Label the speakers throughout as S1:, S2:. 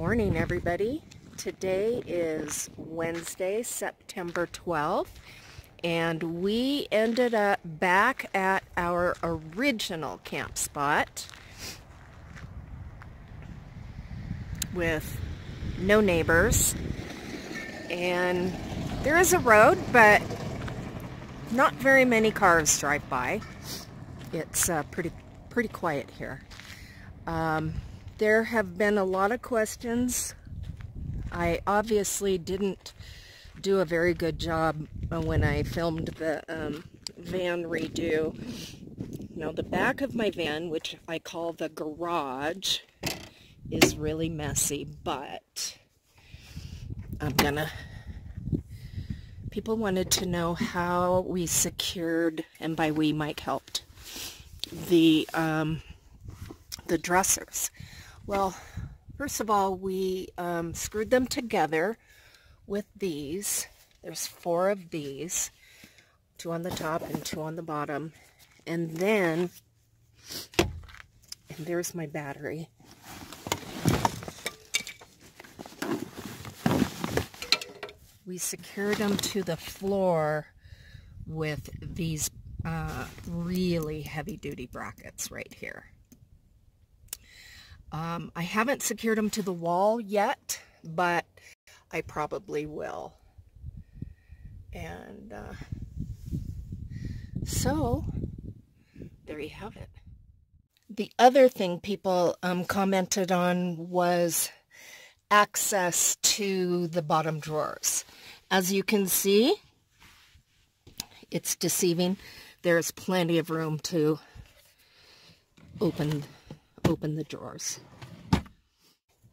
S1: morning, everybody. Today is Wednesday, September 12th, and we ended up back at our original camp spot with no neighbors. And there is a road, but not very many cars drive by. It's pretty quiet here. There have been a lot of questions. I obviously didn't do a very good job when I filmed the van redo. Now, the back of my van, which I call the garage, is really messy, but people wanted to know how we secured, and by we, Mike helped, the dressers. Well, first of all, we screwed them together with these. There's 4 of these, 2 on the top and 2 on the bottom. And then, and there's my battery. We secured them to the floor with these really heavy-duty brackets right here. I haven't secured them to the wall yet, but I probably will. And so, there you have it. The other thing people commented on was access to the bottom drawers. As you can see, it's deceiving. There's plenty of room to open the drawers.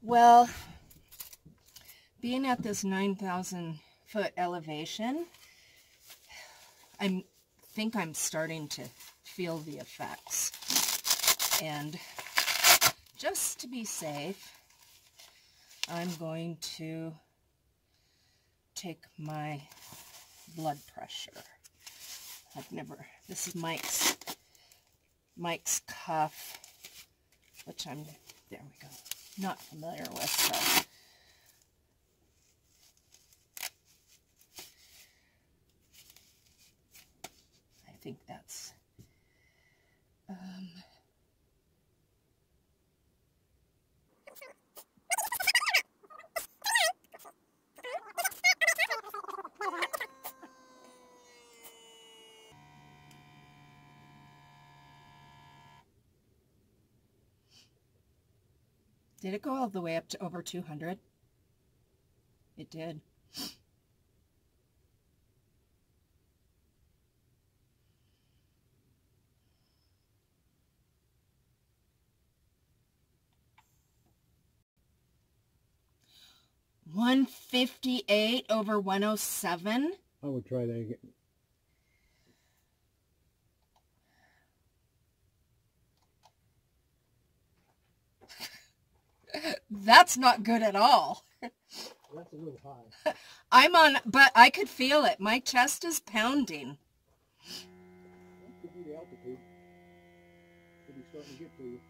S1: Well, being at this 9,000 foot elevation, I think I'm starting to feel the effects. And just to be safe, I'm going to take my blood pressure. This is Mike's cuff, which there we go, not familiar with, so. I think that's, did it go all the way up to over 200? It did. $158 over 107.
S2: I would try that again.
S1: That's not good at all.
S2: That's a little high.
S1: But I could feel it. My chest is pounding.
S2: That could be the altitude. Could be starting to get to you.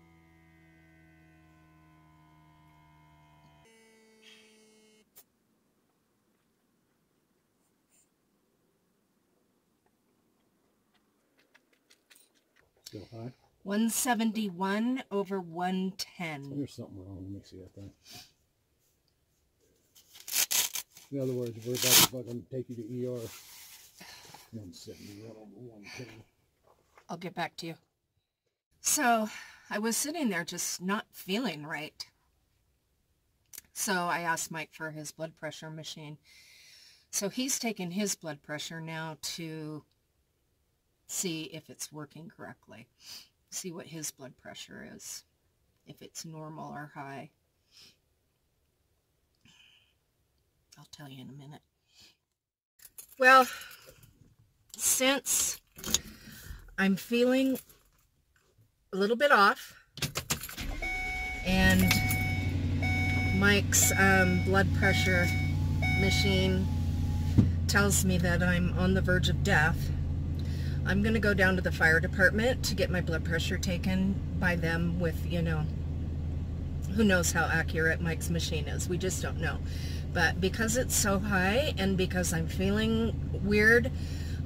S2: Still high?
S1: 171 over 110.
S2: There's something wrong. Let me see that thing. In other words, we're about to fucking take you to ER. 171 over 110.
S1: I'll get back to you. So, I was sitting there just not feeling right. So, I asked Mike for his blood pressure machine. So, he's taking his blood pressure now to see if it's working correctly. See what his blood pressure is, if it's normal or high. I'll tell you in a minute. Well, since I'm feeling a little bit off, and Mike's blood pressure machine tells me that I'm on the verge of death, I'm going to go down to the fire department to get my blood pressure taken by them with, you know, who knows how accurate Mike's machine is. We just don't know. But because it's so high and because I'm feeling weird,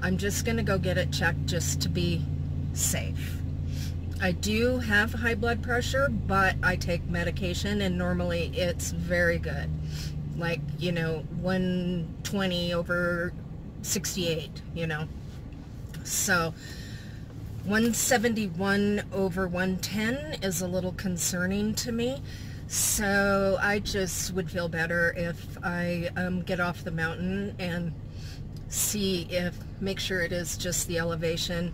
S1: I'm just going to go get it checked just to be safe. I do have high blood pressure, but I take medication, and normally it's very good. Like, you know, 120 over 68, you know. So 171 over 110 is a little concerning to me. So I just would feel better if I get off the mountain and make sure it is just the elevation,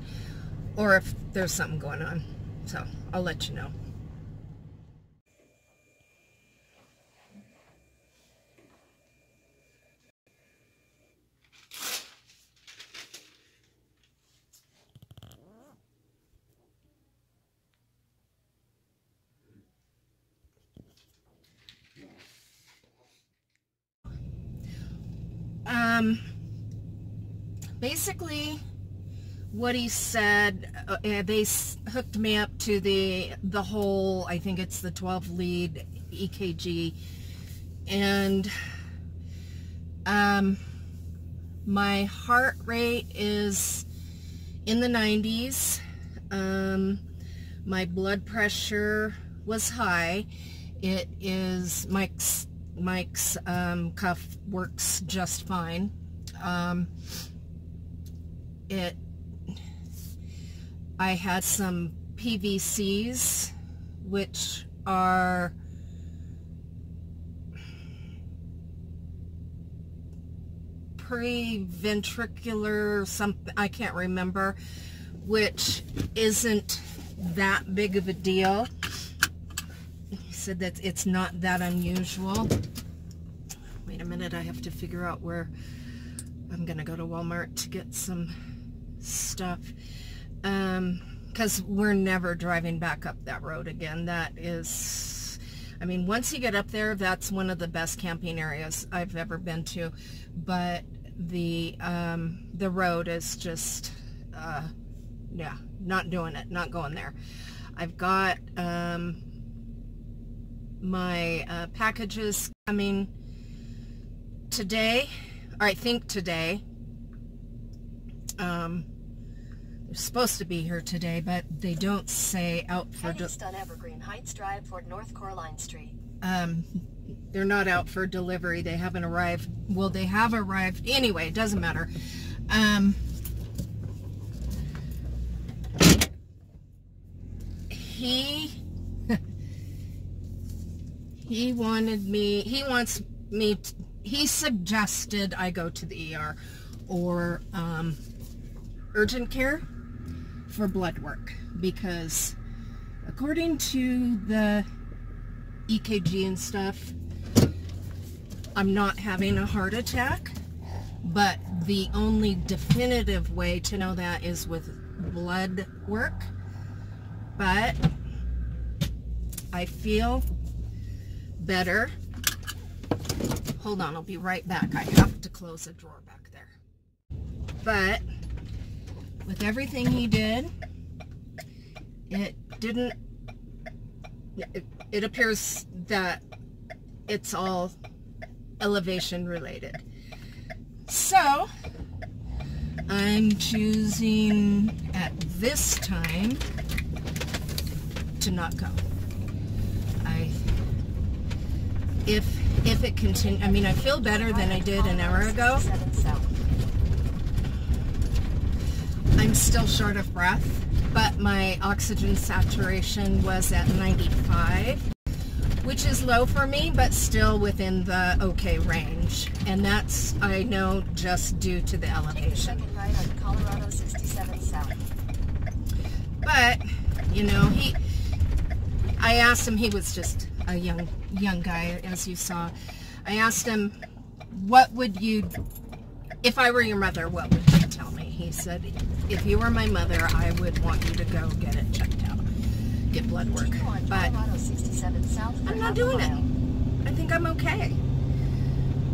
S1: or if there's something going on. So I'll let you know. Basically, what he said, they hooked me up to the whole, I think it's the 12 lead EKG, and my heart rate is in the 90s. My blood pressure was high. It is Mike's cuff works just fine. I had some PVCs, which are preventricular something, I can't remember, which isn't that big of a deal. He said that it's not that unusual. Wait a minute, I have to figure out where I'm gonna go to Walmart to get some stuff, because we're never driving back up that road again. That is, I mean, once you get up there, that's one of the best camping areas I've ever been to, but the road is just yeah, not doing it, not going there. I've got my packages coming today, or I think today. They're supposed to be here today, but they don't say out for
S3: East on Evergreen Heights Drive toward North Coraline Street.
S1: They're not out for delivery. They haven't arrived. Well, they have arrived. Anyway, it doesn't matter. He suggested I go to the ER or urgent care for blood work, because according to the EKG and stuff, I'm not having a heart attack, but the only definitive way to know that is with blood work. But I feel better. Hold on, I'll be right back. I have to close a drawer back there. But with everything he did, it appears that it's all elevation related. So I'm choosing at this time to not go. If it continues, I mean, I feel better than I did an hour ago. I'm still short of breath, but my oxygen saturation was at 95, which is low for me, but still within the okay range. And that's, I know, just due to the elevation.
S3: Take the second right on Colorado 67 South.
S1: But, you know, I asked him, he was just a young guy, as you saw. I asked him, what would you, if I were your mother, what would you tell me? He said, if you were my mother, I would want you to go get it checked out, get blood work. But I'm not doing it. I think I'm okay.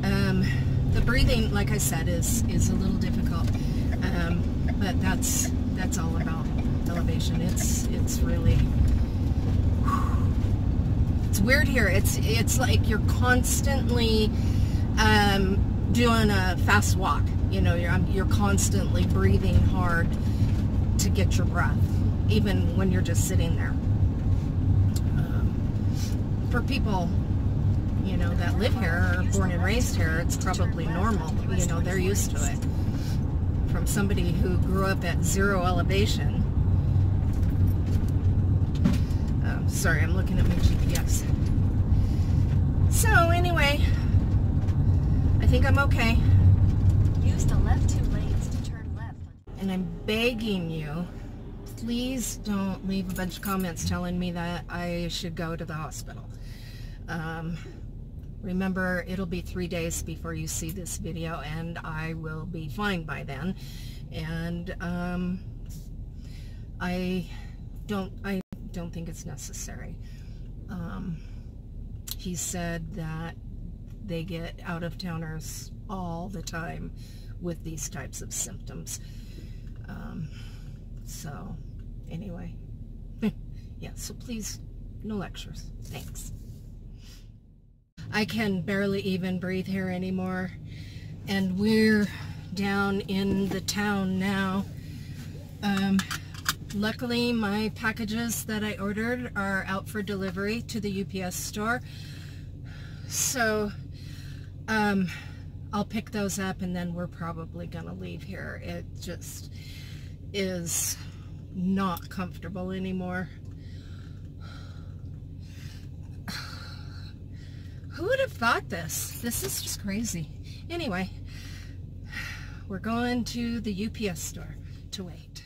S1: The breathing, like I said, is a little difficult, but that's all about elevation. It's really, It's weird here. It's like you're constantly doing a fast walk. You know, you're constantly breathing hard to get your breath, even when you're just sitting there. For people, you know, that live here or born and raised here, it's probably normal. You know, they're used to it. From somebody who grew up at 0 elevation. Sorry, I'm looking at my GPS. So anyway, I think I'm okay.
S3: Use the left 2 lanes to turn left.
S1: And I'm begging you, please don't leave a bunch of comments telling me that I should go to the hospital. Remember, it'll be 3 days before you see this video, and I will be fine by then. And I don't think it's necessary. He said that they get out-of-towners all the time with these types of symptoms. So anyway, yeah, so please, no lectures. Thanks. I can barely even breathe here anymore, and we're down in the town now. Luckily, my packages that I ordered are out for delivery to the UPS store, so I'll pick those up, and then we're probably gonna leave here. It just is not comfortable anymore. Who would have thought this? This is just crazy. Anyway, we're going to the UPS store to wait.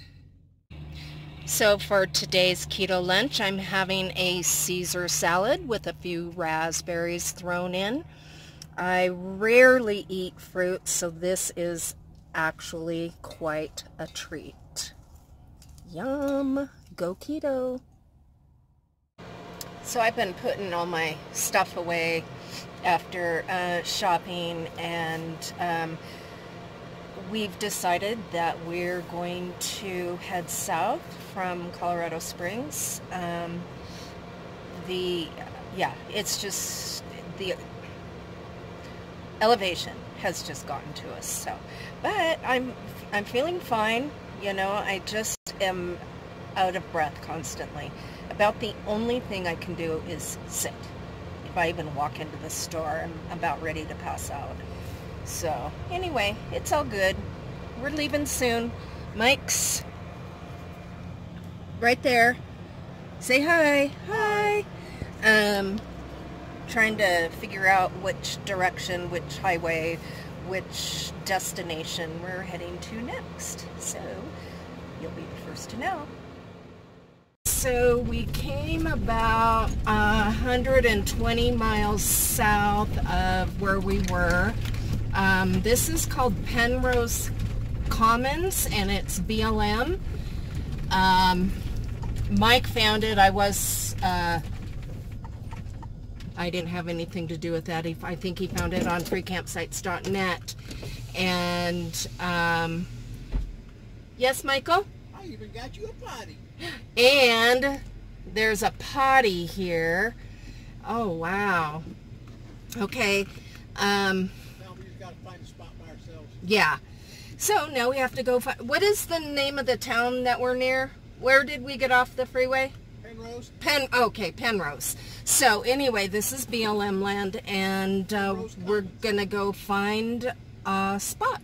S1: So for today's keto lunch, I'm having a Caesar salad with a few raspberries thrown in. I rarely eat fruit, so this is actually quite a treat. Yum! Go keto! So I've been putting all my stuff away after shopping, and we've decided that we're going to head south from Colorado Springs. It's just the elevation has just gotten to us. So, but I'm feeling fine. You know, I just am out of breath constantly. About the only thing I can do is sit. If I even walk into the store, I'm about ready to pass out. So anyway, it's all good. We're leaving soon. Mike's right there. Say hi. Hi. Trying to figure out which direction, which highway, which destination we're heading to next. So you'll be the first to know. So we came about 120 miles south of where we were. This is called Penrose Commons, and it's BLM. Mike found it. I didn't have anything to do with that. I think he found it on freecampsites.net. And yes, Michael?
S2: I even got you a potty.
S1: And there's a potty here. Oh, wow. Okay.
S2: Now we just got to find a spot by ourselves.
S1: Yeah. So now we have to go find... What is the name of the town that we're near? Where did we get off the freeway?
S2: Penrose.
S1: Okay, Penrose. So anyway, this is BLM land, and we're going to go find a spot.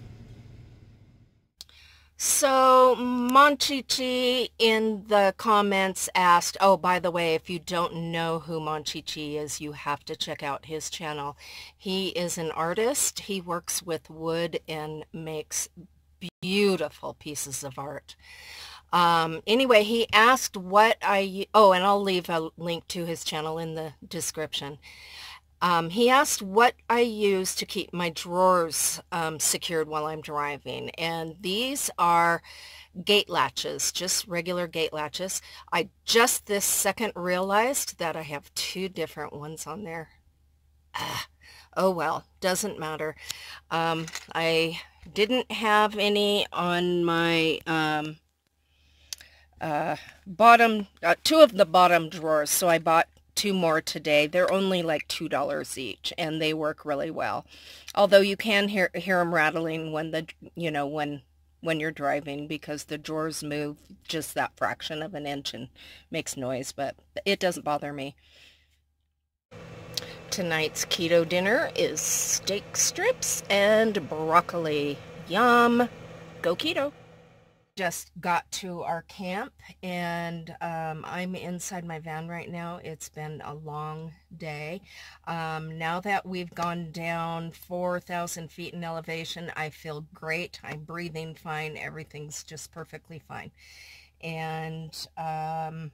S1: So Monchichi in the comments asked, oh, by the way, if you don't know who Monchichi is, you have to check out his channel. He is an artist. He works with wood and makes beautiful pieces of art. Anyway, he asked what and I'll leave a link to his channel in the description. He asked what I use to keep my drawers secured while I'm driving, and these are gate latches, just regular gate latches. I just this second realized that I have two different ones on there. Oh well, doesn't matter. I didn't have any on my bottom, two of the bottom drawers, so I bought 2 more today. They're only like $2 each, and they work really well. Although you can hear them rattling when when you're driving, because the drawers move just that fraction of an inch and makes noise, but it doesn't bother me. Tonight's keto dinner is steak strips and broccoli. Yum! Go keto! Just got to our camp, and I'm inside my van right now. It's been a long day. Now that we've gone down 4,000 feet in elevation, I feel great. I'm breathing fine. Everything's just perfectly fine. And I'm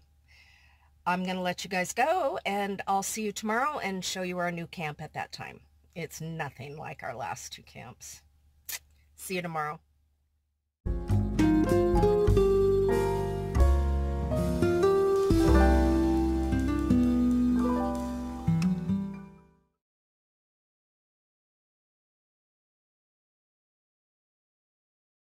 S1: going to let you guys go, and I'll see you tomorrow and show you our new camp at that time. It's nothing like our last 2 camps. See you tomorrow.